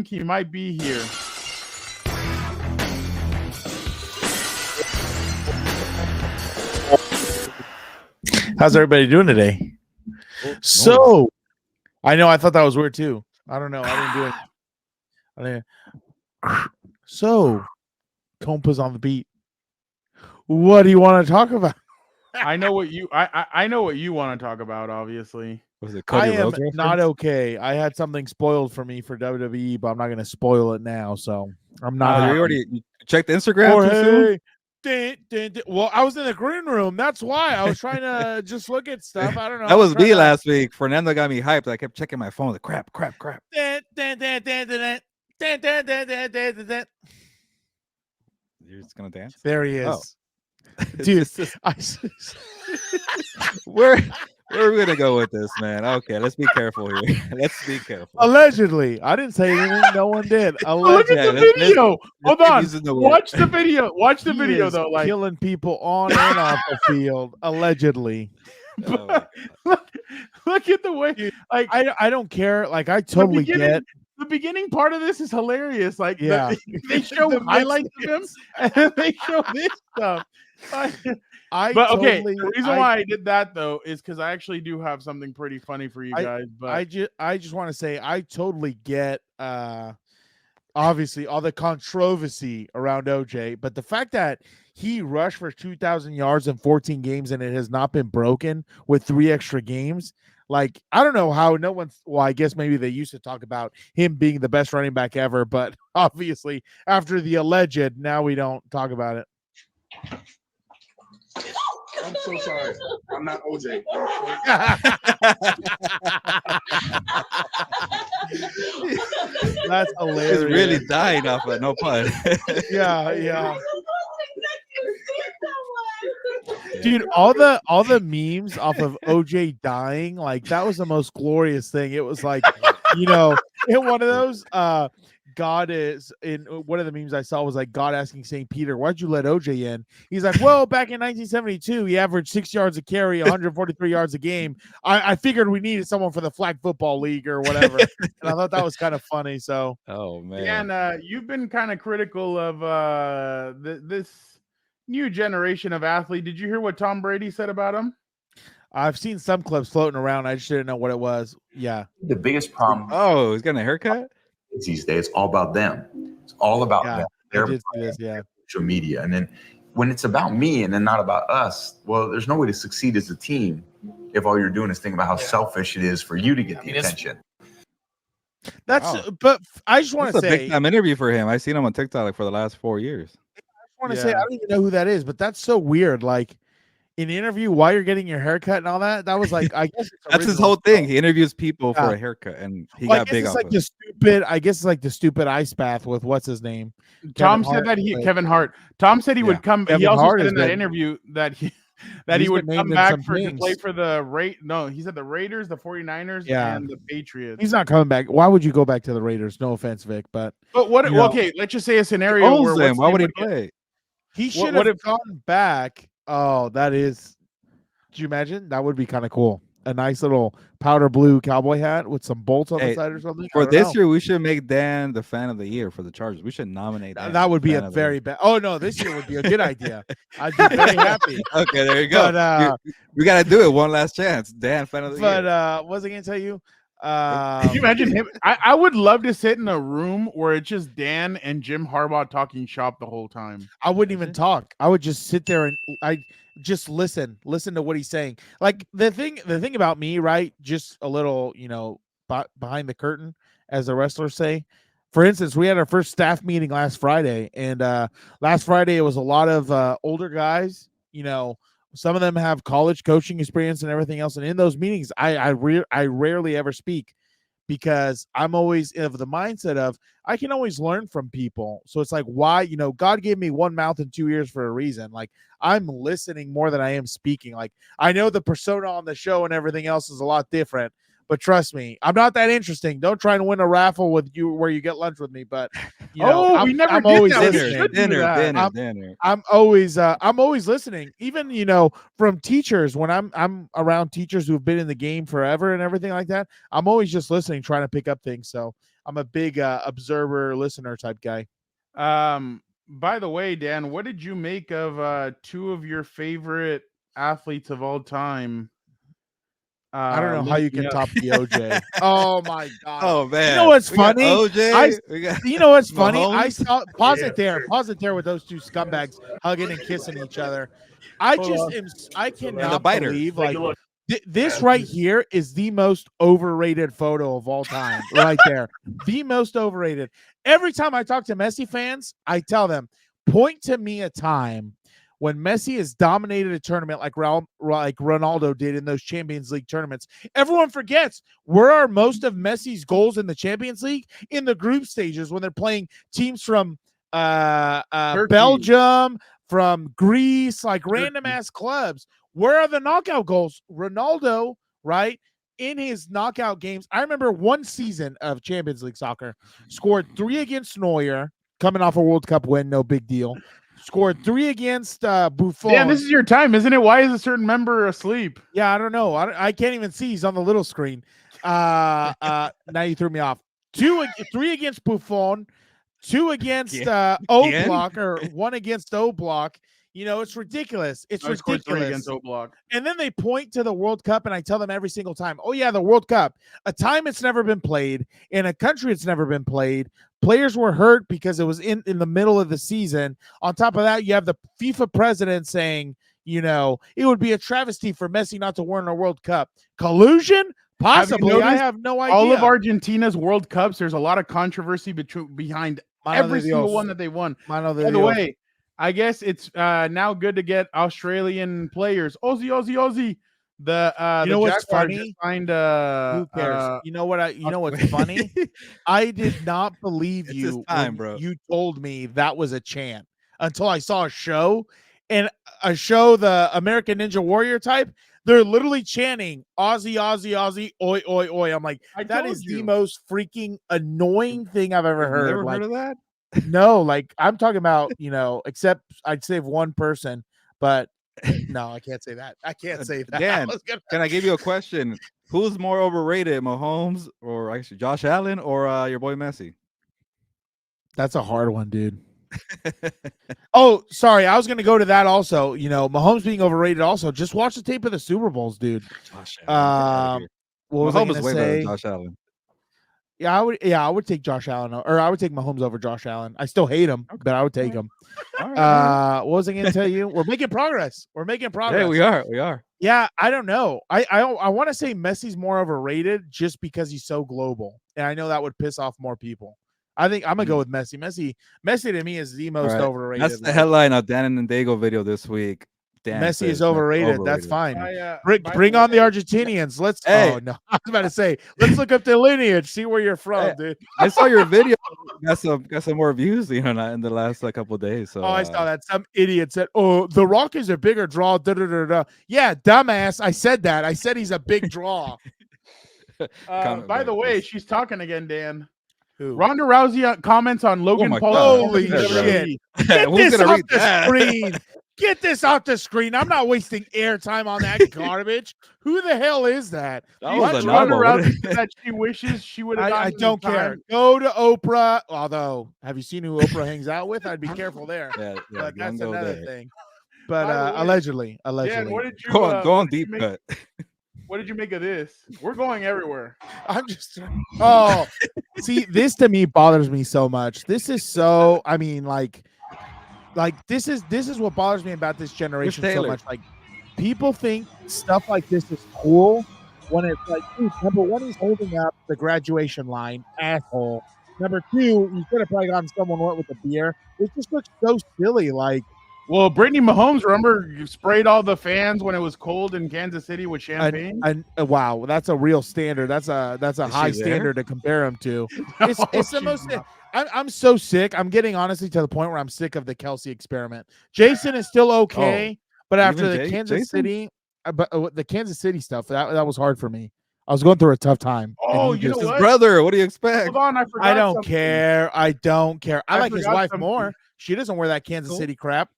think he might be here. How's everybody doing today? So, I know I thought that was weird too. I don't know. I didn't do it. So, Compas on the beat. What do you want to talk about? I know what you I know what you want to talk about, obviously. Was it I Cody am Rhodes reference? not okay. I had something spoiled for me for WWE, but I'm not going to spoil it now. So I'm not. You already checked Instagram too soon? Well, I was in the green room. That's why I was trying to just look at stuff. I don't know. That was me last week. Fernando got me hyped. I kept checking my phone. Like, crap. You're just gonna dance? There he is. Oh. Dude, where are we gonna go with this, man? Okay, let's be careful here. Let's be careful. Allegedly, I didn't say anything. No one did. Look at the video. Hold on. Watch the video. Watch the He video is though. Like killing people on and off the field. Allegedly. Look at the way. Like I don't care. Like I totally get. The beginning part of this is hilarious. Like Yeah. they show highlights of him and then they show this stuff. The reason why I did that though is because I actually do have something pretty funny for you guys. But I just want to say I totally get obviously all the controversy around OJ, but the fact that he rushed for 2,000 yards in 14 games and it has not been broken with 3 extra games. Like, I don't know how no one's, well, I guess maybe they used to talk about him being the best running back ever, but obviously after the alleged, now we don't talk about it. I'm so sorry. I'm not OJ. That's hilarious. He's really dying off it, no pun. Yeah. Dude, all the memes off of OJ dying, like that was the most glorious thing. It was like, in one of those, God is in one of the memes I saw was like God asking St. Peter, why'd you let OJ in? He's like, well, back in 1972, he averaged 6 yards a carry, 143 yards a game. I figured we needed someone for the flag football league or whatever. And I thought that was kind of funny. So, oh man, and you've been kind of critical of this new generation of athlete. Did you hear what Tom Brady said about him? I've seen some clips floating around. I just didn't know what it was. Yeah. The biggest problem. Oh, he's getting a haircut? These days, it's all about them. It's all about them. Social media. And then when it's about me and then not about us, well, there's no way to succeed as a team if all you're doing is thinking about how selfish it is for you to get the attention. But I just want to say, a big time interview for him. I've seen him on TikTok like for the last 4 years. I want to say I don't even know who that is, but that's so weird. Like in the interview while you're getting your haircut and all that, that was like, I guess that's his whole thing. He interviews people for a haircut, and he got big on it. I guess it's like the stupid ice bath with what's his name. Tom said that Kevin Hart. Tom said he would come. He also said in that interview that he would come back to play for the he said the Raiders, the 49ers, and the Patriots. He's not coming back. Why would you go back to the Raiders? No offense, Vic, but what? Okay, let's just say a scenario where why would he play? He should have gone back. Oh, that is. Do you imagine? That would be kind of cool. A nice little powder blue cowboy hat with some bolts on the side or something. For this year, we should make Dan the fan of the year for the Chargers. We should nominate Dan. That would be a very bad. Oh no, this year would be a good idea. I'd be very happy. Okay, there you go. But, we got to do it one last chance. Dan, fan of the year. But what was I going to tell you? Can you imagine him? I would love to sit in a room where it's just Dan and Jim Harbaugh talking shop the whole time. I wouldn't even talk. I would just sit there and I just listen to what he's saying. Like the thing about me, right? Just a little, behind the curtain, as the wrestlers say. For instance, we had our first staff meeting last Friday, and last Friday it was a lot of older guys. Some of them have college coaching experience and everything else. And in those meetings, I rarely ever speak because I'm always of the mindset of I can always learn from people. So it's like, why, God gave me one mouth and 2 ears for a reason. Like I'm listening more than I am speaking. Like I know the persona on the show and everything else is a lot different, But trust me, I'm not that interesting. Don't try and win a raffle with you where you get lunch with me. But we never I'm did always that. listening. Dinner. I'm always listening. Even from teachers when I'm around teachers who've been in the game forever and everything like that. I'm always just listening, trying to pick up things. So I'm a big observer, listener type guy. By the way, Dan, what did you make of two of your favorite athletes of all time? I don't know how you can top the OJ. Oh my god! Oh man! You know what's funny? OJ. You know what's funny? Mahomes. I saw pause it there with those two scumbags hugging and kissing each other. I cannot believe this right here is the most overrated photo of all time. Right there, the most overrated. Every time I talk to Messi fans, I tell them, point to me a time when Messi has dominated a tournament like Ronaldo did in those Champions League tournaments. Everyone forgets, where are most of Messi's goals in the Champions League? In the group stages when they're playing teams from Belgium, from Greece, like random-ass clubs. Where are the knockout goals? Ronaldo, right, in his knockout games, I remember one season of Champions League soccer, scored 3 against Neuer, coming off a World Cup win, no big deal. Scored 3 against Buffon. Yeah, this is your time, isn't it? Why is a certain member asleep? Yeah, I don't know. I can't even see. He's on the little screen. Now you threw me off. 3 against Buffon, 2 against Oblak, or 1 against Oblak. It's ridiculous. It's ridiculous. 3 against Oblak. And then they point to the World Cup, and I tell them every single time, oh, yeah, the World Cup, a time it's never been played, in a country it's never been played. Players were hurt because it was in the middle of the season. On top of that, you have the FIFA president saying, it would be a travesty for Messi not to win a World Cup. Collusion? Possibly. I have no idea. All of Argentina's World Cups, there's a lot of controversy behind every single one that they won. By the way, I guess it's now good to get Australian players. Aussie. The what's funny? Signed, who cares? What's funny? I did not believe you when you told me that was a chant until I saw a show, the American Ninja Warrior type. They're literally chanting Aussie, oi, oi, oi. I'm like, that is the most freaking annoying thing I've ever heard. Never heard of that? No, I'm talking about, except I'd save one person, but no, I can't say that. I can't say that. Dan, can I give you a question? Who's more overrated, Mahomes or actually Josh Allen or your boy Messi? That's a hard one, dude. Oh, sorry. I was going to go to that also. Mahomes being overrated also. Just watch the tape of the Super Bowls, dude. Josh Allen. What was Mahomes I is way say? better than Josh Allen. Yeah, I would take Josh Allen, or I would take Mahomes over Josh Allen. I still hate him, but I would take him. All right. What was I going to tell you? We're making progress. Yeah, we are. Yeah, I don't know. I want to say Messi's more overrated just because he's so global, and I know that would piss off more people. I think I'm gonna go with Messi. Messi to me is the most overrated. That's the headline of Dan and Daygo video this week. Messi is overrated. That's fine. Bring on the Argentinians. Let's. Hey. Oh no, I was about to say, let's look up the lineage, see where you're from, dude. I saw your video. Got some more views, in the last couple of days. So I saw that. Some idiot said, "Oh, the Rock is a bigger draw." Yeah, dumbass. I said that. I said he's a big draw. By the way, she's talking again, Dan. Who? Ronda Rousey comments on Logan Paul. Holy shit! Get this off the screen. Get this off the screen. I'm not wasting airtime on that garbage. Who the hell is that? Ronda Rousey that she wishes she would have. I don't care. Go to Oprah. Although, have you seen who Oprah hangs out with? I'd be careful there. Yeah, but that's another thing. But allegedly. Dan, what did you go on deep cut? What did you make of this? We're going everywhere. I'm just see, this to me bothers me so much. This is so, I mean, like this is what bothers me about this generation so much. Like, people think stuff like this is cool when it's like, dude, number one, he's holding up the graduation line, asshole. Number two, you could have probably gotten someone wet with a beer. It just looks so silly. Like, well, Brittany Mahomes, remember, you sprayed all the fans when it was cold in Kansas City with champagne. Wow, that's a real standard. That's a high standard to compare him to. It's the most. I'm so sick. I'm getting honestly to the point where I'm sick of the Kelsey experiment. Jason is still okay, but after the Kansas City stuff, that was hard for me. I was going through a tough time. Oh, you know His what? brother. What do you expect? Hold on, I forgot. I don't something. care. I don't care. I like his wife something. more. She doesn't wear that Kansas City crap.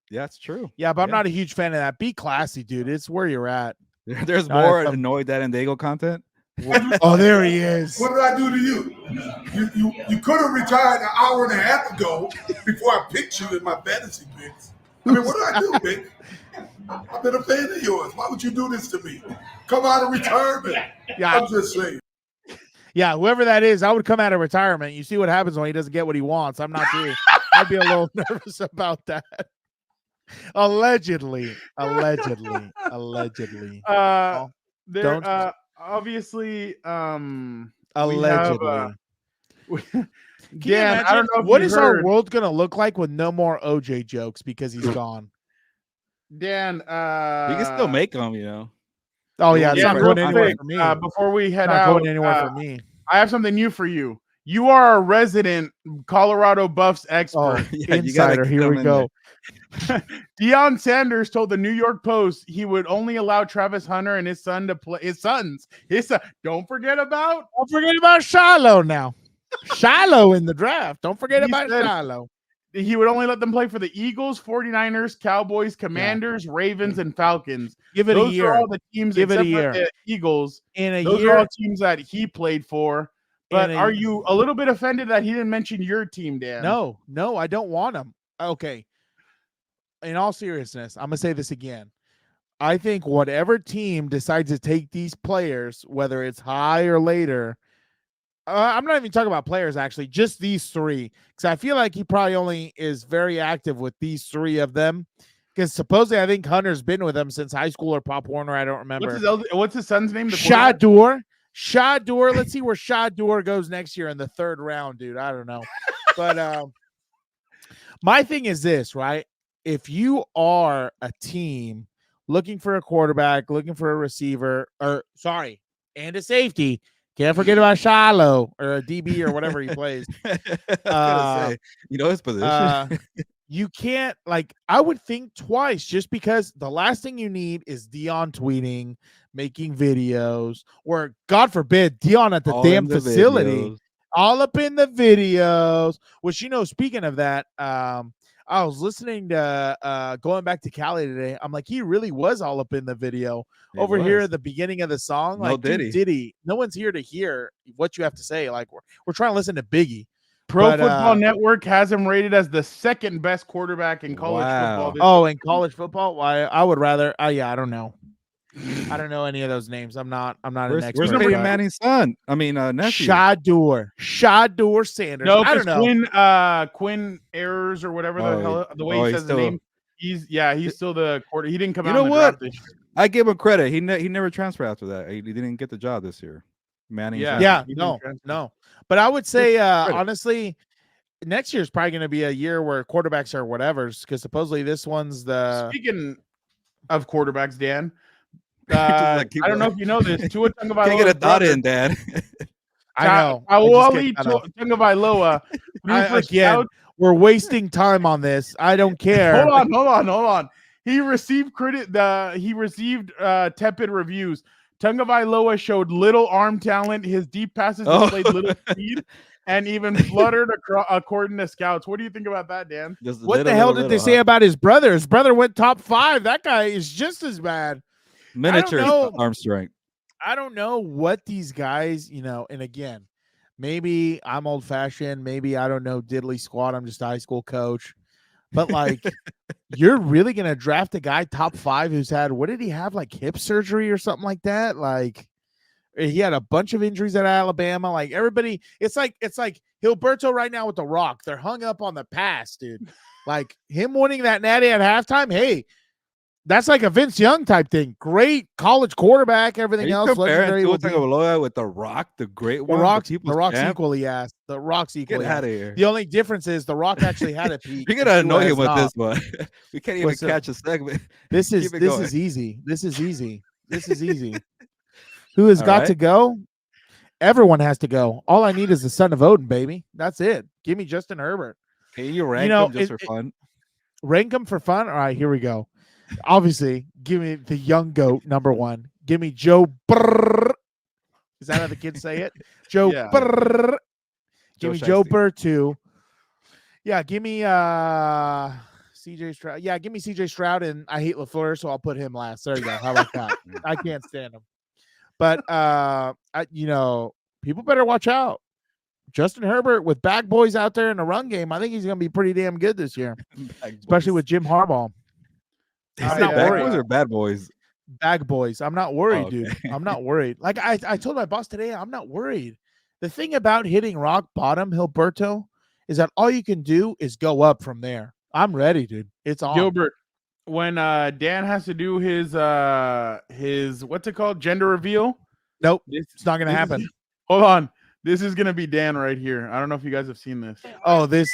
Yeah, that's true. Yeah, but I'm not a huge fan of that. Be classy, dude. It's where you're at. There's more annoyed that and Daygo content. Oh, there he is. What did I do to you? You could have retired an hour and a half ago before I picked you in my fantasy picks. I mean, what did I do, Vic? I've been a fan of yours. Why would you do this to me? Come out of retirement. Yeah, I'm just saying. Yeah, whoever that is, I would come out of retirement. You see what happens when he doesn't get what he wants. I'm not too. I'd be a little nervous about that. Allegedly. Obviously, allegedly. Dan, I don't know what is our world gonna look like with no more OJ jokes because he's gone? Dan, you can still make them, you know. Oh yeah, it's not going anywhere for me. Before we head not out, going anywhere for me. I have something new for you. You are a resident Colorado Buffs expert. Oh, yeah, insider. Here we go. Deion Sanders told the New York Post he would only allow Travis Hunter and his son to play. His son. Don't forget about Shiloh now. Shiloh in the draft. Don't forget about Shiloh. He would only let them play for the Eagles, 49ers, Cowboys, Commanders, Ravens, and Falcons. Give it a year. Those are all the teams Give it a except for year. the Eagles. Those are all teams that he played for. But are you a little bit offended that he didn't mention your team, Dan? No, I don't want him. Okay. In all seriousness, I'm going to say this again. I think whatever team decides to take these players, whether it's high or later, I'm not even talking about players, actually, just these three. Because I feel like he probably only is very active with these three of them. Because supposedly I think Hunter's been with them since high school or Pop Warner. I don't remember. What's his son's name? Shedeur. Let's see where Shedeur goes next year in the 3rd round, dude. I don't know. But my thing is this, right? If you are a team looking for a quarterback, looking for a receiver, and a safety, can't forget about Shiloh or a DB or whatever he plays. You know his position. You can't, I would think twice, just because the last thing you need is Deion tweeting, making videos, or God forbid, Deion at the damn facility, videos. All up in the videos. Which, speaking of that, I was listening to going back to Cali today. I'm like, he really was all up in the video here at the beginning of the song. No, did he? No one's here to hear what you have to say. Like, we're trying to listen to Biggie. Pro Football Network has him rated as the 2nd best quarterback in college football. In college football? Why? I would rather. I don't know. I don't know any of those names. I'm not an expert. Where's Peyton Manning's son? I mean, nephew. Shedeur Sanders. No, I don't know. Quinn Ayers or whatever the hell the way he says the name. He's still the quarter. He didn't come out. You know what? I give him credit. He never transferred after that. He didn't get the job this year. Manning. No. But I would say honestly, next year is probably going to be a year where quarterbacks are whatever's, because supposedly this one's the. Speaking of quarterbacks, Dan. I don't know if you know this. Tua Tagovailoa. Can't get a thought in, Dan. I know. Tagovailoa. Again, we're wasting time on this. I don't care. Hold on. He received tepid reviews. Tagovailoa showed little arm talent. His deep passes displayed little speed, and even fluttered according to scouts. What do you think about that, Dan? What the hell did they say about his brother? His brother went top 5. That guy is just as bad. Miniature arm strength. I don't know what these guys, and again, maybe I'm old fashioned. Maybe I don't know diddly squat. I'm just a high school coach. But you're really going to draft a guy top 5 who's had, what did he have? Hip surgery or something like that? He had a bunch of injuries at Alabama. Everybody, it's like Gilberto right now with The Rock. They're hung up on the past, dude. Him winning that natty at halftime. Hey, that's like a Vince Young type thing. Great college quarterback. Everything else. Comparing Tua Tagovailoa with The Rock, the great one. The Rock's equally ass. The Rock's equally. Get out of here. The only difference is The Rock actually had a peak. You're gonna annoy him with this one. We can't even catch a segment. This is easy. This is easy. Who has got to go? Everyone has to go. All I need is the son of Odin, baby. That's it. Give me Justin Herbert. Can you rank him just for fun? Rank him for fun? All right, here we go. Obviously, give me the young goat, number 1. Give me Joe Is that how the kids say it? Joe. Yeah. Burr. Give me Joe Shiesty. Burr 2. Yeah, give me CJ Stroud. Yeah, give me CJ Stroud, and I hate LaFleur, so I'll put him last. There you go. How about that? I can't stand him. But people better watch out. Justin Herbert with bag boys out there in the run game, I think he's going to be pretty damn good this year, especially with Jim Harbaugh. I'm not bad boys or bad boys. Bag boys. I'm not worried, dude. I'm not worried. Like I told my boss today, I'm not worried. The thing about hitting rock bottom, Hilberto, is that all you can do is go up from there. I'm ready, dude. It's on. Gilbert, when Dan has to do his what's it called, gender reveal? Nope, it's not going to happen. Hold on. This is going to be Dan right here. I don't know if you guys have seen this. Oh, this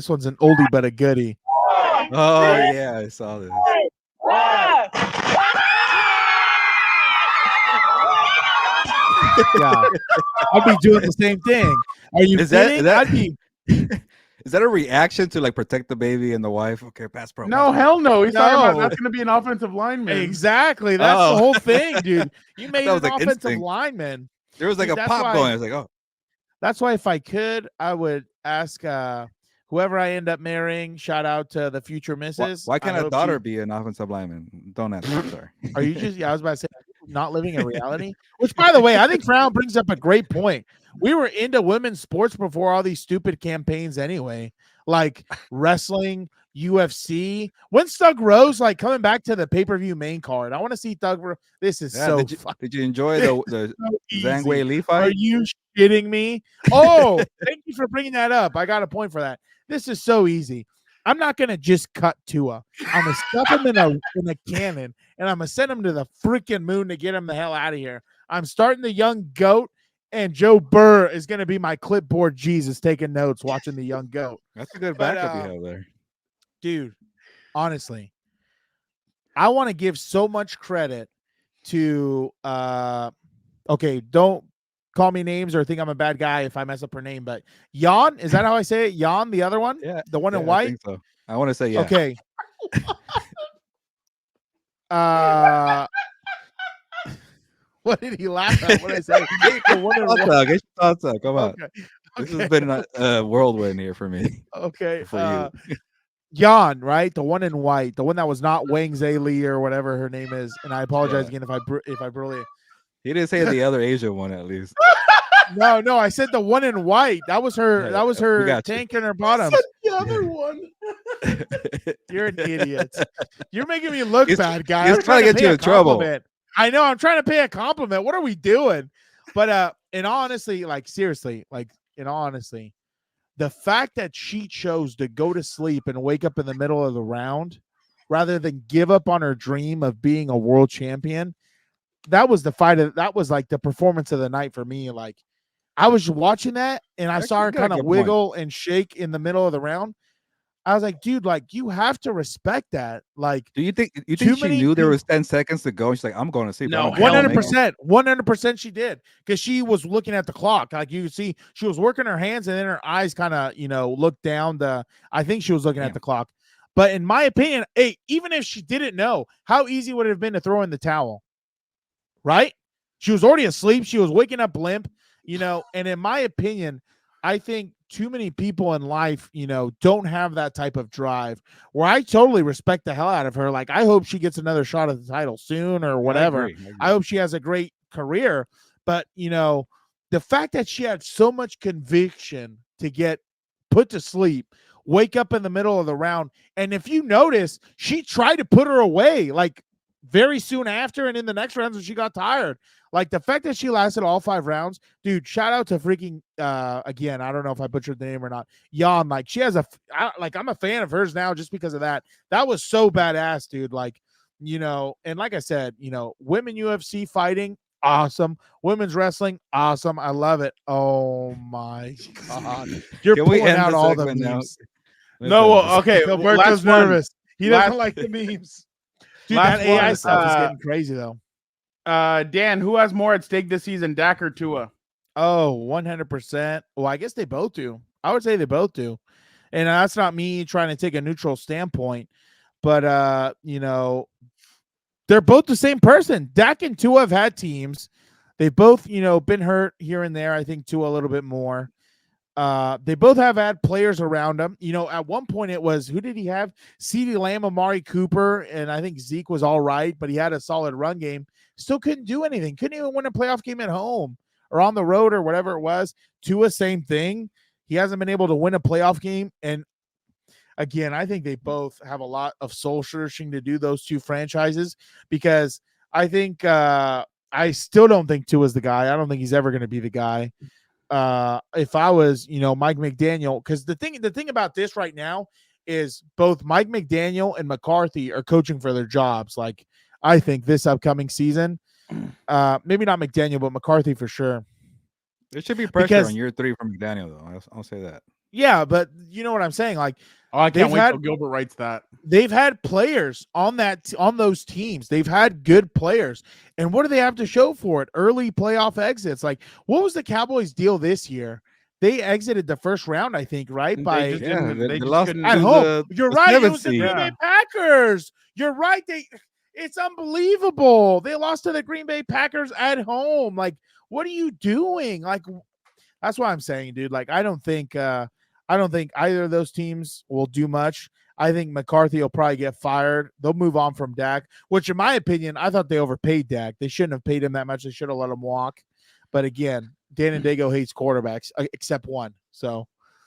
one's an oldie but a goodie. Oh, yeah, I saw this. Yeah, I'd be doing the same thing. Are you kidding? Is that a reaction to like protect the baby and the wife? Okay, pass pro. No, hell no. He's talking about that's going to be an offensive lineman. Exactly. That's the whole thing, dude. You made an like offensive instinct. lineman. There was like a pop going. I was like, oh. That's why if I could, I would ask whoever I end up marrying, shout out to the future missus. Why can't a daughter be an offensive lineman? Don't ask. Sorry. Are you just, I was about to say, not living in reality? Which, by the way, I think Frown brings up a great point. We were into women's sports before all these stupid campaigns anyway, like wrestling, UFC. When's Thug Rose like coming back to the pay-per-view main card? I want to see Thug Rose. This is so did you enjoy the Zhang Wei Li fight? Are you shitting me? Oh, thank you for bringing that up. I got a point for that. This is so easy. I'm not gonna just cut Tua. I'm gonna stuff him in a cannon, and I'm gonna send him to the freaking moon to get him the hell out of here. I'm starting the young goat, and Joe Burr is gonna be my clipboard Jesus taking notes, watching the young goat. That's a good backup you have there, dude. Honestly, I want to give so much credit to okay, don't call me names or think I'm a bad guy if I mess up her name, but Jan, is that how I say it? Jan, the other one? Yeah. The one in white? I think so. I want to say yeah. Okay. What did he laugh at? What did I say? Come on. Okay. This has been a whirlwind here for me. Okay. For you. Jan, right? The one in white, the one that was not Wang Zayli or whatever her name is. And I apologize again if I brilliant. He didn't say the other Asian one at least. No, I said the one in white. That was her. Yeah, that was her tank in her bottom. The other one. You're an idiot. You're making me look bad, guy. He's trying to get you in trouble. I know. I'm trying to pay a compliment. What are we doing? But in all honesty, like seriously, the fact that she chose to go to sleep and wake up in the middle of the round rather than give up on her dream of being a world champion. That was that was like the performance of the night for me. Like I was watching that and I saw her kind of wiggle and shake in the middle of the round. I was like, dude, like you have to respect that. Like, do you think she knew there was 10 seconds to go? She's like, I'm going to sleep. No, 100% she did, because she was looking at the clock. Like you see, she was working her hands and then her eyes kind of, looked down. I think she was looking at the clock. But in my opinion, hey, even if she didn't know, how easy would it have been to throw in the towel? Right? She was already asleep. She was waking up limp, and in my opinion, I think too many people in life, don't have that type of drive where I totally respect the hell out of her. Like, I hope she gets another shot at the title soon or whatever. I agree. I hope she has a great career. But, the fact that she had so much conviction to get put to sleep, wake up in the middle of the round. And if you notice, she tried to put her away, like, very soon after, and in the next rounds when she got tired. Like the fact that she lasted all 5 rounds, dude, shout out to freaking again, I don't know if I butchered the name or not, Jan. Like she has I'm a fan of hers now just because of that. That was so badass, dude. Like, and like I said, women UFC fighting, awesome. Women's wrestling, awesome. I love it. Oh my god. You're pulling out all the memes. No, well, okay. Alberto's nervous. He doesn't like the memes. Dude, that AI stuff is getting crazy, though. Dan, who has more at stake this season, Dak or Tua? Oh, 100%. Well, I guess they both do. I would say they both do. And that's not me trying to take a neutral standpoint. But, they're both the same person. Dak and Tua have had teams They've both, been hurt here and there. I think Tua a little bit more. They both have had players around them. At one point it was, who did he have? CeeDee Lamb, Amari Cooper, and I think Zeke was all right, but he had a solid run game. Still couldn't do anything. Couldn't even win a playoff game at home or on the road or whatever it was. Tua, same thing. He hasn't been able to win a playoff game. And again, I think they both have a lot of soul searching to do, those two franchises, because I think I still don't think Tua's the guy. I don't think he's ever going to be the guy. If I was, Mike McDaniel, because the thing about this right now is both Mike McDaniel and McCarthy are coaching for their jobs. Like, I think this upcoming season, maybe not McDaniel, but McCarthy for sure. There should be pressure on year 3 from McDaniel, though. I'll say that. Yeah, but you know what I'm saying? Like, I can't wait till Gilbert writes that. They've had players on those teams. They've had good players. And what do they have to show for it? Early playoff exits. Like, what was the Cowboys' deal this year? They exited the first round, I think, right? They lost at home. You're right. It was the Green Bay Packers. You're right. It's unbelievable. They lost to the Green Bay Packers at home. Like, what are you doing? Like, that's what I'm saying, dude. Like, I don't think either of those teams will do much. I think McCarthy will probably get fired. They'll move on from Dak, which in my opinion, I thought they overpaid Dak. They shouldn't have paid him that much. They should have let him walk. But again, Dan and Daygo hates quarterbacks except one. So